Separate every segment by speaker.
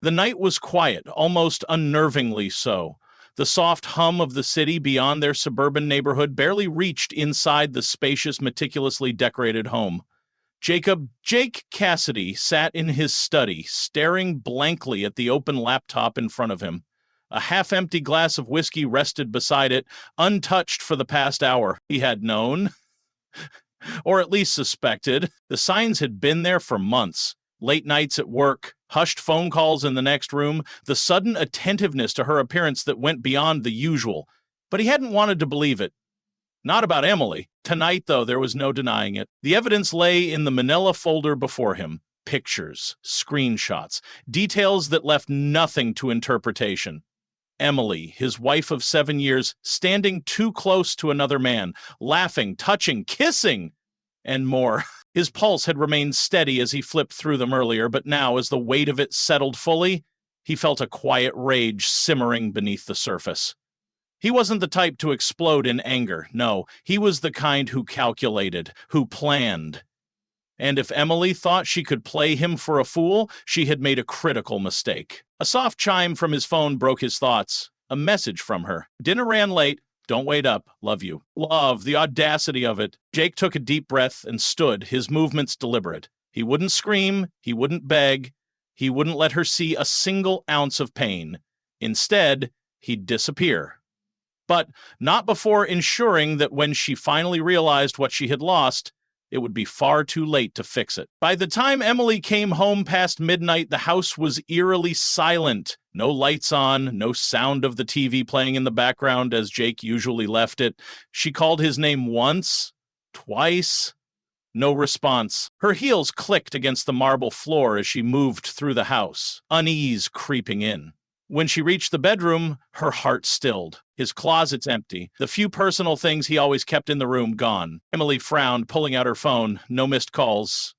Speaker 1: The night was quiet, almost unnervingly so. The soft hum of the city beyond their suburban neighborhood barely reached inside the spacious, meticulously decorated home. Jake Cassidy sat in his study, staring blankly at the open laptop in front of him. A half-empty glass of whiskey rested beside it, untouched for the past hour. He had known, or at least suspected. The signs had been there for months. Late nights at work, hushed phone calls in the next room, the sudden attentiveness to her appearance that went beyond the usual. But he hadn't wanted to believe it. Not about Emily. Tonight, though, there was no denying it. The evidence lay in the manila folder before him. Pictures, screenshots, details that left nothing to interpretation. Emily, his wife of 7 years, standing too close to another man, laughing, touching, kissing, and more. His pulse had remained steady as he flipped through them earlier, but now, as the weight of it settled fully, he felt a quiet rage simmering beneath the surface. He wasn't the type to explode in anger. No, he was the kind who calculated, who planned. And if Emily thought she could play him for a fool, she had made a critical mistake. A soft chime from his phone broke his thoughts. A message from her. Dinner ran late. Don't wait up. Love you. Love, the audacity of it. Jake took a deep breath and stood, his movements deliberate. He wouldn't scream. He wouldn't beg. He wouldn't let her see a single ounce of pain. Instead, he'd disappear. But not before ensuring that when she finally realized what she had lost, it would be far too late to fix it. By the time Emily came home past midnight, the house was eerily silent. No lights on, no sound of the TV playing in the background as Jake usually left it. She called his name once, twice. No response. Her heels clicked against the marble floor as she moved through the house, unease creeping in. When she reached the bedroom, her heart stilled. His closet's empty. The few personal things he always kept in the room gone. Emily frowned, pulling out her phone. No missed calls.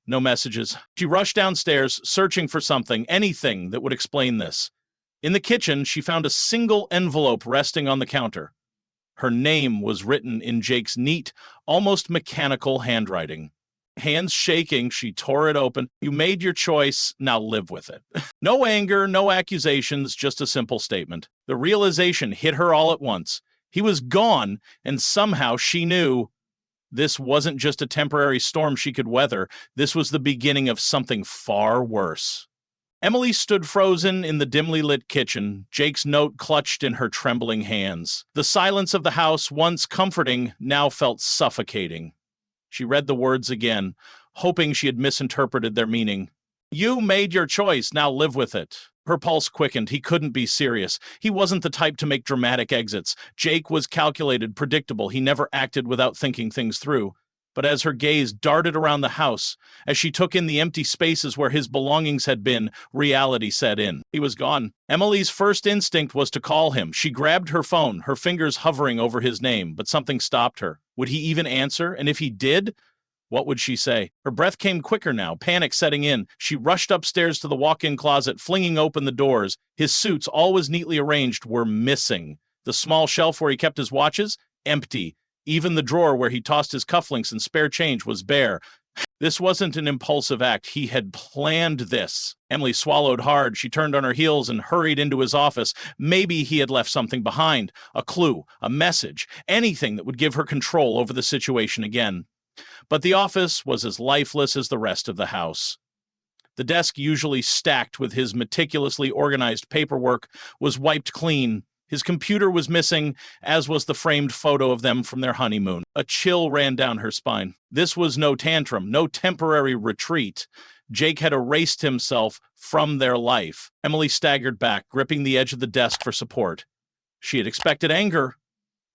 Speaker 1: No messages. She rushed downstairs, searching for something, anything that would explain this. In the kitchen, she found a single envelope resting on the counter. Her name was written in Jake's neat, almost mechanical handwriting. Hands shaking, she tore it open. You made your choice, now live with it. No anger, no accusations, just a simple statement. The realization hit her all at once. He was gone, and somehow she knew this wasn't just a temporary storm she could weather. This was the beginning of something far worse. Emily stood frozen in the dimly lit kitchen, Jake's note clutched in her trembling hands. The silence of the house, once comforting, now felt suffocating. She read the words again, hoping she had misinterpreted their meaning. You made your choice, now live with it. Her pulse quickened. He couldn't be serious. He wasn't the type to make dramatic exits. Jake was calculated, predictable. He never acted without thinking things through. But as her gaze darted around the house, as she took in the empty spaces where his belongings had been, reality set in. He was gone. Emily's first instinct was to call him. She grabbed her phone, her fingers hovering over his name, but something stopped her. Would he even answer? And if he did, what would she say? Her breath came quicker now, panic setting in. She rushed upstairs to the walk-in closet, flinging open the doors. His suits, always neatly arranged, were missing. The small shelf where he kept his watches, empty. Even the drawer where he tossed his cufflinks and spare change was bare. This wasn't an impulsive act. He had planned this. Emily swallowed hard. She turned on her heels and hurried into his office. Maybe he had left something behind. A clue, a message, anything that would give her control over the situation again. But the office was as lifeless as the rest of the house. The desk, usually stacked with his meticulously organized paperwork, was wiped clean. His computer was missing, as was the framed photo of them from their honeymoon. A chill ran down her spine. This was no tantrum, no temporary retreat. Jake had erased himself from their life. Emily staggered back, gripping the edge of the desk for support. She had expected anger,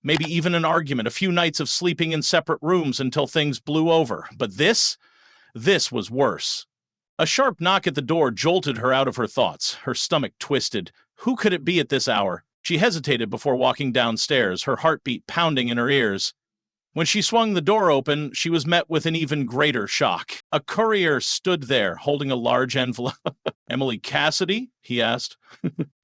Speaker 1: maybe even an argument, a few nights of sleeping in separate rooms until things blew over. But this was worse. A sharp knock at the door jolted her out of her thoughts. Her stomach twisted. Who could it be at this hour? She hesitated before walking downstairs, her heartbeat pounding in her ears. When she swung the door open, she was met with an even greater shock. A courier stood there, holding a large envelope. Emily Cassidy? He asked.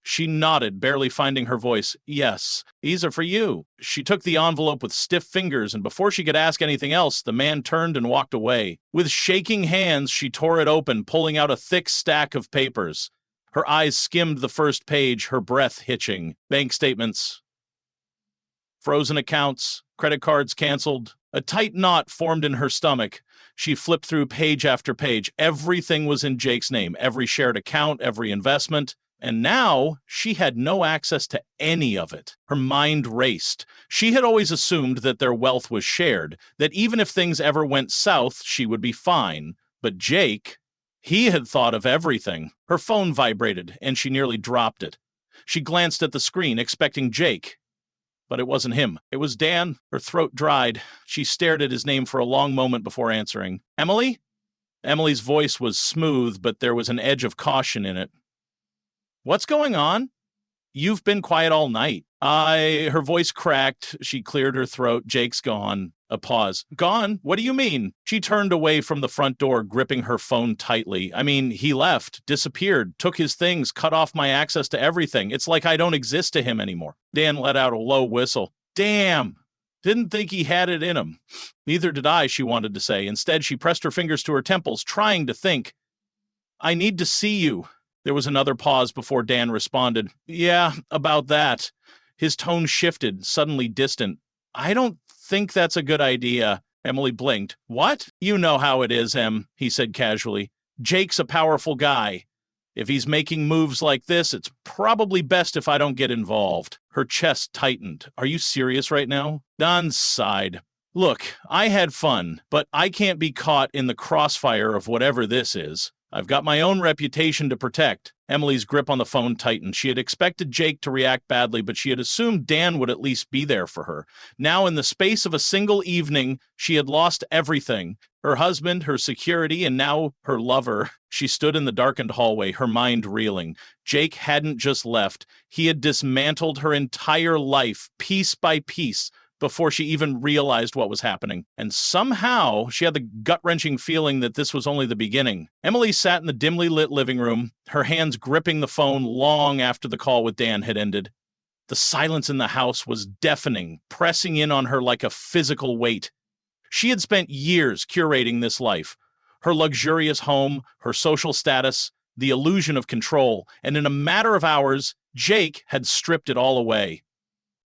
Speaker 1: She nodded, barely finding her voice. Yes, these are for you. She took the envelope with stiff fingers, and before she could ask anything else, the man turned and walked away. With shaking hands, she tore it open, pulling out a thick stack of papers. Her eyes skimmed the first page, her breath hitching. Bank statements, frozen accounts, credit cards canceled. A tight knot formed in her stomach. She flipped through page after page. Everything was in Jake's name, every shared account, every investment. And now she had no access to any of it. Her mind raced. She had always assumed that their wealth was shared, that even if things ever went south, she would be fine. But Jake, he had thought of everything. Her phone vibrated, and she nearly dropped it. She glanced at the screen, expecting Jake. But it wasn't him. It was Dan. Her throat dried. She stared at his name for a long moment before answering. Emily? Emily's voice was smooth, but there was an edge of caution in it. What's going on? You've been quiet all night. Her voice cracked. She cleared her throat. Jake's gone. A pause. Gone? What do you mean? She turned away from the front door, gripping her phone tightly. I mean, he left, disappeared, took his things, cut off my access to everything. It's like I don't exist to him anymore. Dan let out a low whistle. Damn. Didn't think he had it in him. Neither did I, she wanted to say. Instead, she pressed her fingers to her temples, trying to think. I need to see you. There was another pause before Dan responded. Yeah, about that. His tone shifted, suddenly distant. I don't think that's a good idea. Emily blinked. What? You know how it is, Em, he said casually. Jake's a powerful guy. If he's making moves like this, it's probably best if I don't get involved. Her chest tightened. Are you serious right now? Don sighed. Look, I had fun, but I can't be caught in the crossfire of whatever this is. I've got my own reputation to protect. Emily's grip on the phone tightened. She had expected Jake to react badly, but she had assumed Dan would at least be there for her. Now, in the space of a single evening, she had lost everything. Her husband, her security, and now her lover. She stood in the darkened hallway, her mind reeling. Jake hadn't just left. He had dismantled her entire life, piece by piece, before she even realized what was happening. And somehow, she had the gut-wrenching feeling that this was only the beginning. Emily sat in the dimly lit living room, her hands gripping the phone long after the call with Dan had ended. The silence in the house was deafening, pressing in on her like a physical weight. She had spent years curating this life. Her luxurious home, her social status, the illusion of control, and in a matter of hours, Jake had stripped it all away.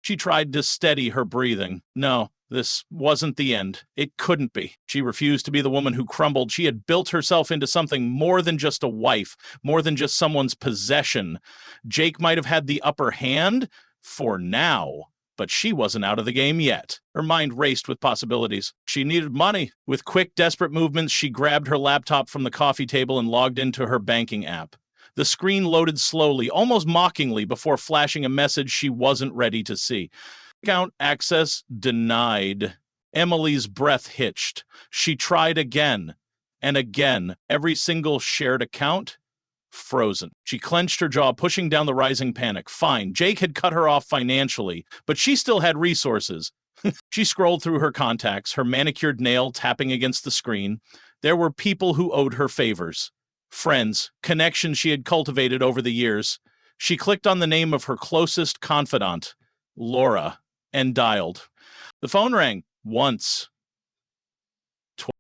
Speaker 1: She tried to steady her breathing. No, this wasn't the end. It couldn't be. She refused to be the woman who crumbled. She had built herself into something more than just a wife, more than just someone's possession. Jake might have had the upper hand for now, but she wasn't out of the game yet. Her mind raced with possibilities. She needed money. With quick, desperate movements, she grabbed her laptop from the coffee table and logged into her banking app. The screen loaded slowly, almost mockingly, before flashing a message she wasn't ready to see. Account access denied. Emily's breath hitched. She tried again and again. Every single shared account, frozen. She clenched her jaw, pushing down the rising panic. Fine, Jake had cut her off financially, but she still had resources. She scrolled through her contacts, her manicured nail tapping against the screen. There were people who owed her favors. Friends, connections she had cultivated over the years. She clicked on the name of her closest confidant, Laura, and dialed. The phone rang once.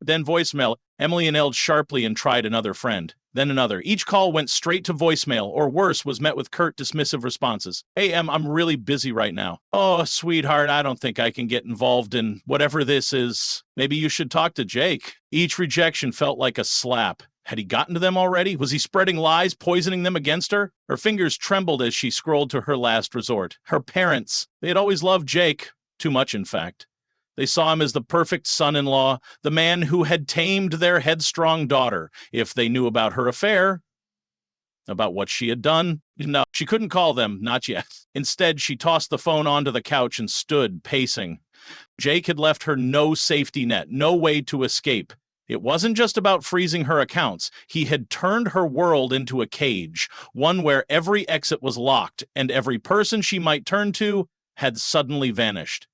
Speaker 1: Then voicemail. Emily inhaled sharply and tried another friend. Then another. Each call went straight to voicemail, or worse, was met with curt, dismissive responses. Hey, Em, I'm really busy right now. Oh, sweetheart, I don't think I can get involved in whatever this is. Maybe you should talk to Jake. Each rejection felt like a slap. Had he gotten to them already? Was he spreading lies, poisoning them against her? Her fingers trembled as she scrolled to her last resort. Her parents. They had always loved Jake. Too much, in fact. They saw him as the perfect son-in-law, the man who had tamed their headstrong daughter. If they knew about her affair, about what she had done, no, she couldn't call them, not yet. Instead, she tossed the phone onto the couch and stood, pacing. Jake had left her no safety net, no way to escape. It wasn't just about freezing her accounts. He had turned her world into a cage, one where every exit was locked, and every person she might turn to had suddenly vanished.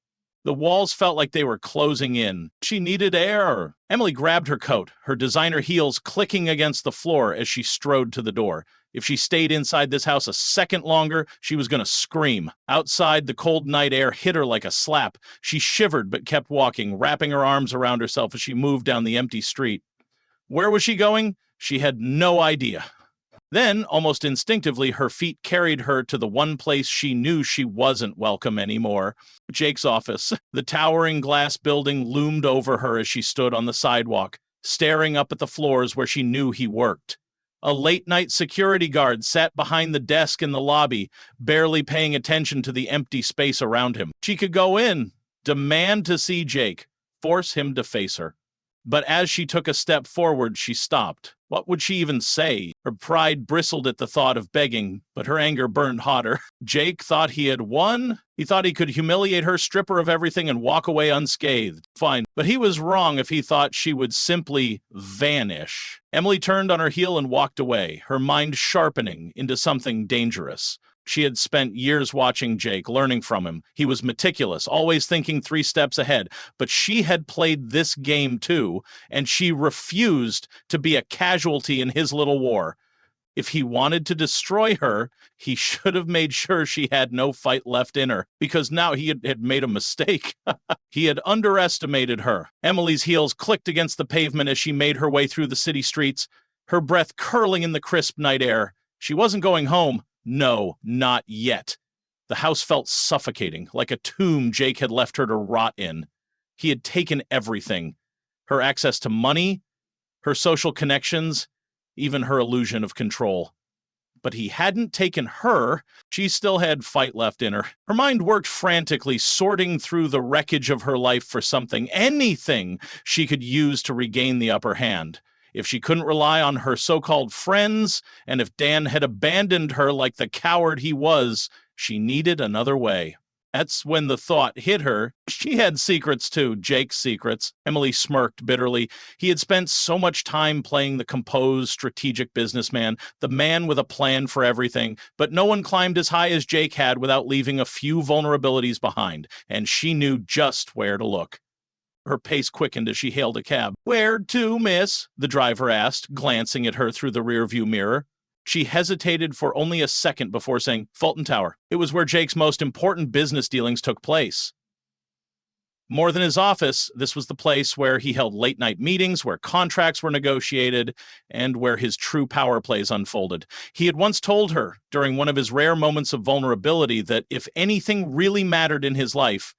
Speaker 1: The walls felt like they were closing in. She needed air. Emily grabbed her coat, her designer heels clicking against the floor as she strode to the door. If she stayed inside this house a second longer, she was going to scream. Outside, the cold night air hit her like a slap. She shivered but kept walking, wrapping her arms around herself as she moved down the empty street. Where was she going? She had no idea. Then, almost instinctively, her feet carried her to the one place she knew she wasn't welcome anymore: Jake's office. The towering glass building loomed over her as she stood on the sidewalk, staring up at the floors where she knew he worked. A late-night security guard sat behind the desk in the lobby, barely paying attention to the empty space around him. She could go in, demand to see Jake, force him to face her. But as she took a step forward, she stopped. What would she even say? Her pride bristled at the thought of begging, but her anger burned hotter. Jake thought he had won. He thought he could humiliate her, strip her of everything, and walk away unscathed. Fine. But he was wrong if he thought she would simply vanish. Emily turned on her heel and walked away, her mind sharpening into something dangerous. She had spent years watching Jake, learning from him. He was meticulous, always thinking 3 steps ahead. But she had played this game too, and she refused to be a casualty in his little war. If he wanted to destroy her, he should have made sure she had no fight left in her, because now he had made a mistake. He had underestimated her. Emily's heels clicked against the pavement as she made her way through the city streets, her breath curling in the crisp night air. She wasn't going home. No, not yet. The house felt suffocating, like a tomb Jake had left her to rot in. He had taken everything: her access to money, her social connections, even her illusion of control. But he hadn't taken her. She still had fight left in her. Her mind worked frantically, sorting through the wreckage of her life for something, anything she could use to regain the upper hand. If she couldn't rely on her so-called friends, and if Dan had abandoned her like the coward he was, she needed another way. That's when the thought hit her. She had secrets too, Jake's secrets. Emily smirked bitterly. He had spent so much time playing the composed, strategic businessman, the man with a plan for everything, but no one climbed as high as Jake had without leaving a few vulnerabilities behind, and she knew just where to look. Her pace quickened as she hailed a cab. "Where to, miss?" the driver asked, glancing at her through the rearview mirror. She hesitated for only a second before saying, "Fulton Tower." It was where Jake's most important business dealings took place. More than his office, this was the place where he held late-night meetings, where contracts were negotiated, and where his true power plays unfolded. He had once told her, during one of his rare moments of vulnerability, that if anything really mattered in his life,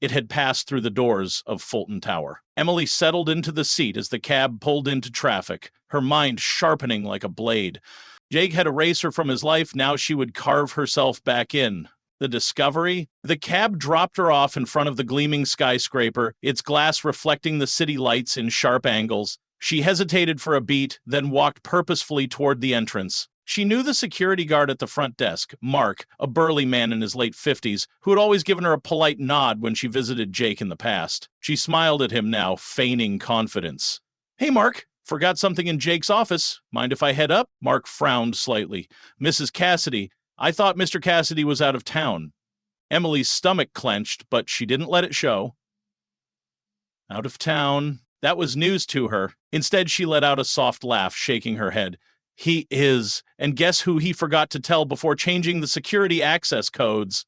Speaker 1: it had passed through the doors of Fulton Tower. Emily settled into the seat as the cab pulled into traffic, her mind sharpening like a blade. Jake had erased her from his life. Now she would carve herself back in. The discovery? The cab dropped her off in front of the gleaming skyscraper, its glass reflecting the city lights in sharp angles. She hesitated for a beat, then walked purposefully toward the entrance. She knew the security guard at the front desk, Mark, a burly man in his late 50s, who had always given her a polite nod when she visited Jake in the past. She smiled at him now, feigning confidence. "Hey, Mark, forgot something in Jake's office. Mind if I head up?" Mark frowned slightly. "Mrs. Cassidy, I thought Mr. Cassidy was out of town." Emily's stomach clenched, but she didn't let it show. Out of town. That was news to her. Instead, she let out a soft laugh, shaking her head. "He is, and guess who he forgot to tell before changing the security access codes?"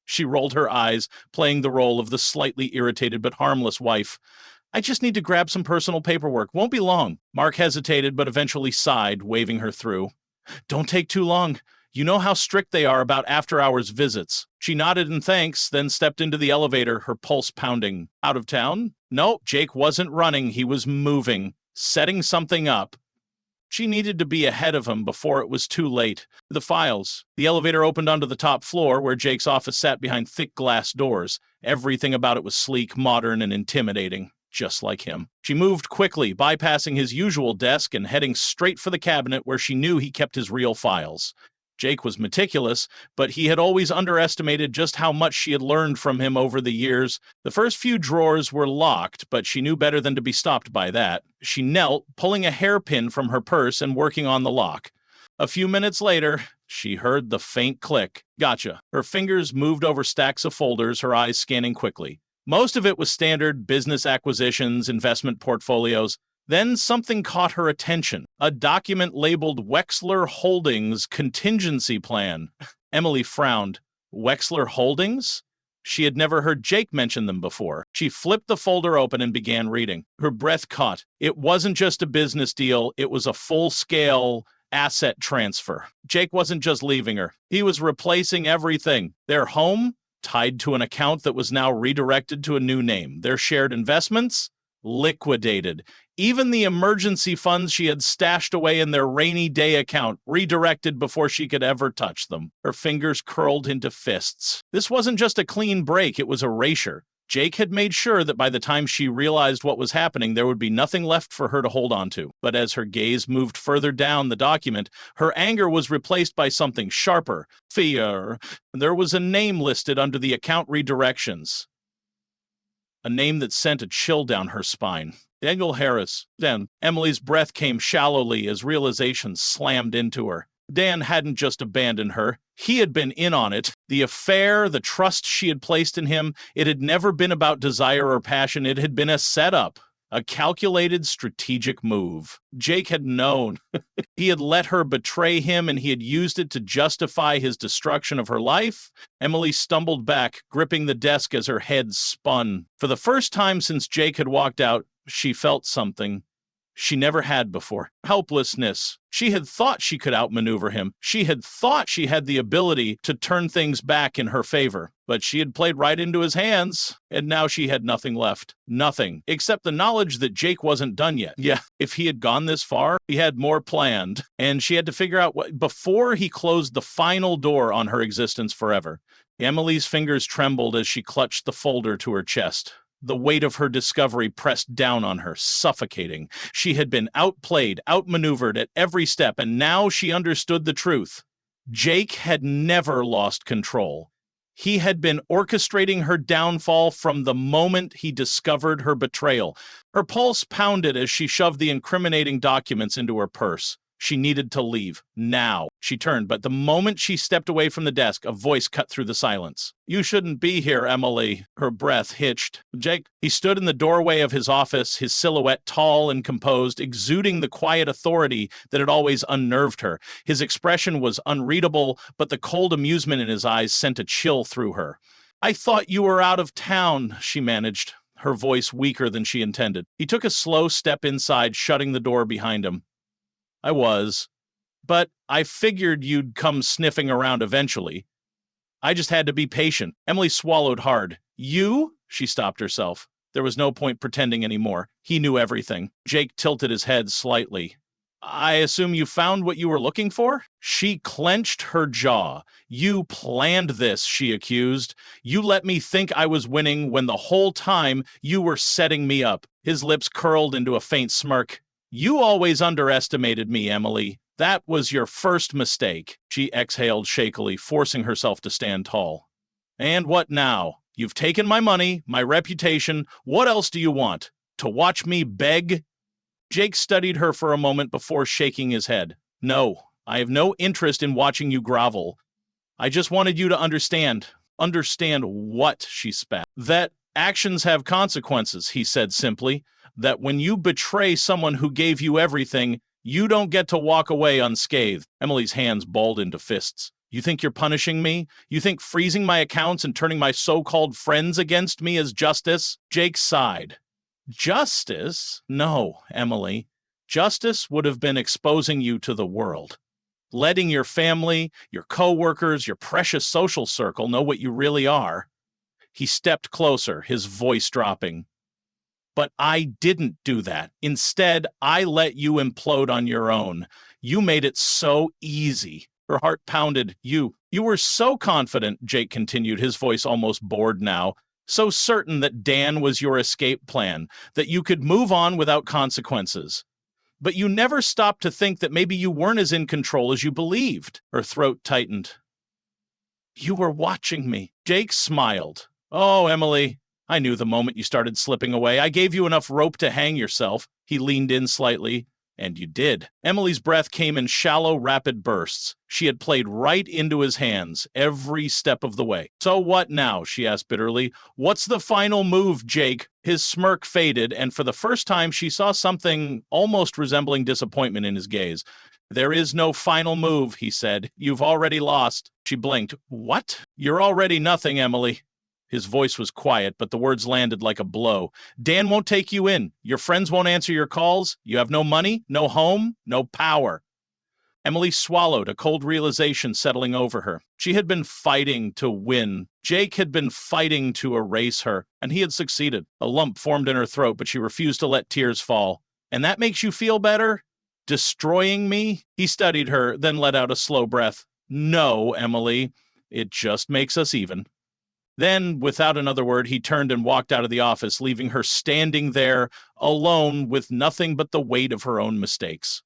Speaker 1: She rolled her eyes, playing the role of the slightly irritated but harmless wife. "I just need to grab some personal paperwork. Won't be long." Mark hesitated, but eventually sighed, waving her through. "Don't take too long. You know how strict they are about after-hours visits." She nodded in thanks, then stepped into the elevator, her pulse pounding. Out of town? No, Jake wasn't running. He was moving, setting something up. She needed to be ahead of him before it was too late. The files. The elevator opened onto the top floor, where Jake's office sat behind thick glass doors. Everything about it was sleek, modern, and intimidating, just like him. She moved quickly, bypassing his usual desk and heading straight for the cabinet where she knew he kept his real files. Jake was meticulous, but he had always underestimated just how much she had learned from him over the years. The first few drawers were locked, but she knew better than to be stopped by that. She knelt, pulling a hairpin from her purse and working on the lock. A few minutes later, she heard the faint click. Gotcha. Her fingers moved over stacks of folders, her eyes scanning quickly. Most of it was standard business acquisitions, investment portfolios. Then something caught her attention. A document labeled Wexler Holdings Contingency Plan. Emily frowned. Wexler Holdings? She had never heard Jake mention them before. She flipped the folder open and began reading. Her breath caught. It wasn't just a business deal. It was a full-scale asset transfer. Jake wasn't just leaving her. He was replacing everything. Their home, tied to an account that was now redirected to a new name. Their shared investments, liquidated. Even the emergency funds she had stashed away in their rainy day account, redirected before she could ever touch them. Her fingers curled into fists. This wasn't just a clean break, it was erasure. Jake had made sure that by the time she realized what was happening, there would be nothing left for her to hold on to. But as her gaze moved further down the document, her anger was replaced by something sharper. Fear. There was a name listed under the account redirections. A name that sent a chill down her spine. Daniel Harris. Then Emily's breath came shallowly as realization slammed into her. Dan hadn't just abandoned her. He had been in on it. The affair, the trust she had placed in him, it had never been about desire or passion. It had been a setup, a calculated, strategic move. Jake had known. He had let her betray him, and he had used it to justify his destruction of her life. Emily stumbled back, gripping the desk as her head spun. For the first time since Jake had walked out, she felt something she never had before. Helplessness. She had thought she could outmaneuver him. She had thought she had the ability to turn things back in her favor. But she had played right into his hands, and now she had nothing left. Nothing. Except the knowledge that Jake wasn't done yet. Yeah, if he had gone this far, he had more planned. And she had to figure out what before he closed the final door on her existence forever. Emily's fingers trembled as she clutched the folder to her chest. The weight of her discovery pressed down on her, suffocating. She had been outplayed, outmaneuvered at every step, and now she understood the truth. Jake had never lost control. He had been orchestrating her downfall from the moment he discovered her betrayal. Her pulse pounded as she shoved the incriminating documents into her purse. She needed to leave. Now. She turned, but the moment she stepped away from the desk, a voice cut through the silence. "You shouldn't be here, Emily." Her breath hitched. Jake, he stood in the doorway of his office, his silhouette tall and composed, exuding the quiet authority that had always unnerved her. His expression was unreadable, but the cold amusement in his eyes sent a chill through her. "I thought you were out of town," she managed, her voice weaker than she intended. He took a slow step inside, shutting the door behind him. "I was. But I figured you'd come sniffing around eventually. I just had to be patient." Emily swallowed hard. "You?" She stopped herself. There was no point pretending anymore. He knew everything. Jake tilted his head slightly. "I assume you found what you were looking for?" She clenched her jaw. "You planned this," she accused. "You let me think I was winning when the whole time you were setting me up." His lips curled into a faint smirk. "You always underestimated me, Emily. That was your first mistake." She exhaled shakily, forcing herself to stand tall. "And what now? You've taken my money, my reputation. What else do you want? To watch me beg?" Jake studied her for a moment before shaking his head. "No, I have no interest in watching you grovel. I just wanted you to understand." "Understand what?" she spat. "That actions have consequences," he said simply. "That when you betray someone who gave you everything, you don't get to walk away unscathed." Emily's hands balled into fists. "You think you're punishing me? You think freezing my accounts and turning my so-called friends against me is justice?" Jake sighed. "Justice? No, Emily. Justice would have been exposing you to the world. Letting your family, your co-workers, your precious social circle know what you really are." He stepped closer, his voice dropping. "But I didn't do that. Instead, I let you implode on your own. You made it so easy." Her heart pounded. You were so confident," Jake continued, his voice almost bored now. "So certain that Dan was your escape plan, that you could move on without consequences. But you never stopped to think that maybe you weren't as in control as you believed." Her throat tightened. "You were watching me." Jake smiled. "Oh, Emily, I knew the moment you started slipping away. I gave you enough rope to hang yourself." He leaned in slightly. "And you did." Emily's breath came in shallow, rapid bursts. She had played right into his hands, every step of the way. "So what now?" she asked bitterly. "What's the final move, Jake?" His smirk faded, and for the first time she saw something almost resembling disappointment in his gaze. "There is no final move," he said. "You've already lost." She blinked. "What?" "You're already nothing, Emily." His voice was quiet, but the words landed like a blow. "Dan won't take you in. Your friends won't answer your calls. You have no money, no home, no power." Emily swallowed, a cold realization settling over her. She had been fighting to win. Jake had been fighting to erase her, and he had succeeded. A lump formed in her throat, but she refused to let tears fall. And that makes you feel better? Destroying me? He studied her, then let out a slow breath. No, Emily. It just makes us even. Then, without another word, he turned and walked out of the office, leaving her standing there, alone, with nothing but the weight of her own mistakes.